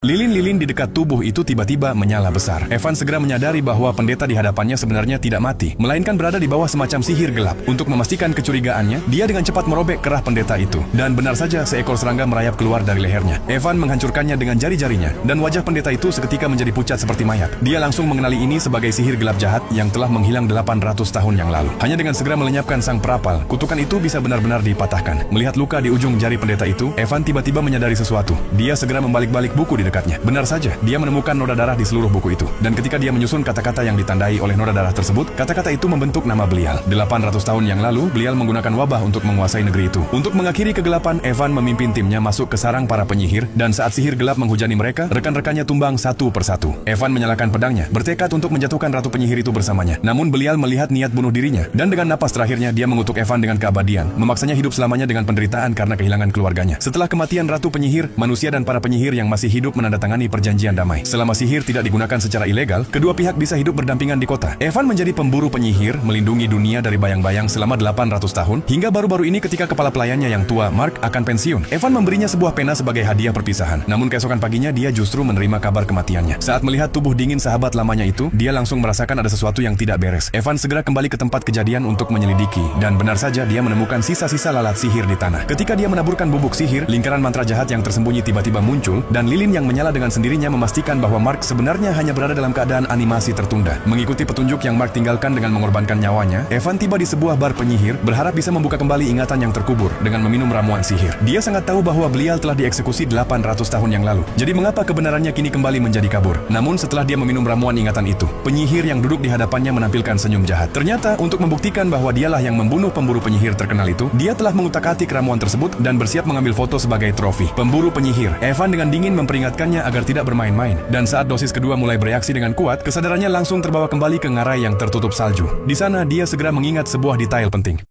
Lilin-lilin di dekat tubuh itu tiba-tiba menyala besar. Evan segera menyadari bahwa pendeta di hadapannya sebenarnya tidak mati, melainkan berada di bawah semacam sihir gelap. Untuk memastikan kecurigaannya, dia dengan cepat merobek kerah pendeta itu. Dan benar saja seekor serangga merayap keluar dari lehernya. Evan menghancurkannya dengan jari-jarinya, dan wajah pendeta itu seketika menjadi pucat seperti mayat. Dia langsung mengenali ini sebagai sihir gelap jahat yang telah menghilang 800 tahun yang lalu. Hanya dengan segera melenyapkan sang perapal, kutukan itu bisa benar-benar dipatahkan. Melihat luka di ujung jari pendeta itu, Evan tiba-tiba menyadari sesuatu. Dia segera membalik-balik buku di dekatnya. Benar saja, dia menemukan noda darah di seluruh buku itu. Dan ketika dia menyusun kata-kata yang ditandai oleh noda darah tersebut, kata-kata itu membentuk nama Belial. 800 tahun yang lalu, Belial menggunakan wabah untuk menguasai negeri itu. Untuk mengakhiri kegelapan, Evan memimpin timnya masuk ke sarang para penyihir, dan saat sihir gelap menghujani mereka, rekan-rekannya tumbang satu persatu. Evan menyalakan pedangnya, bertekad untuk menjatuhkan ratu penyihir itu bersamanya. Namun Belial melihat niat bunuh dirinya, dan dengan napas terakhirnya dia mengutuk Evan dengan keabadian, memaksanya hidup selamanya dengan penderitaan karena kehilangan keluarganya. Setelah kematian ratu penyihir, manusia dan para penyihir yang masih hidup menandatangani perjanjian damai. Selama sihir tidak digunakan secara ilegal, kedua pihak bisa hidup berdampingan di kota. Evan menjadi pemburu penyihir, melindungi dunia dari bayang-bayang selama 800 tahun, hingga baru-baru ini ketika kepala pelayannya yang tua, Mark, akan pensiun. Evan memberinya sebuah pena sebagai hadiah perpisahan. Namun keesokan paginya dia justru menerima kabar kematiannya. Saat melihat tubuh dingin sahabat lamanya itu, dia langsung merasakan ada sesuatu yang tidak beres. Evan segera kembali ke tempat kejadian untuk menyelidiki, dan benar saja dia menemukan sisa-sisa lalat sihir di tanah. Ketika dia menaburkan bubuk sihir, lingkaran mantra jahat yang tersembunyi tiba-tiba muncul, dan lilin yang menyala dengan sendirinya memastikan bahwa Mark sebenarnya hanya berada dalam keadaan animasi tertunda. Mengikuti petunjuk yang Mark tinggalkan dengan mengorbankan nyawanya, Evan tiba di sebuah bar penyihir, berharap bisa membuka kembali ingatan yang terkubur dengan meminum ramuan sihir. Dia sangat tahu bahwa Belial telah dieksekusi 800 tahun yang lalu. Jadi mengapa kebenarannya kini kembali menjadi kabur? Namun setelah dia meminum ramuan ingatan itu, penyihir yang duduk di hadapannya menampilkan senyum jahat. Ternyata untuk membuktikan bahwa dialah yang membunuh pemburu penyihir terkenal itu, dia telah mengutak-atik ramuan tersebut dan bersiap mengambil foto sebagai trofi. Pemburu penyihir, Evan dengan dingin memperingatkannya agar tidak bermain-main. Dan saat dosis kedua mulai bereaksi dengan kuat, kesadarannya langsung terbawa kembali ke ngarai yang tertutup salju. Di sana dia segera mengingat sebuah detail penting.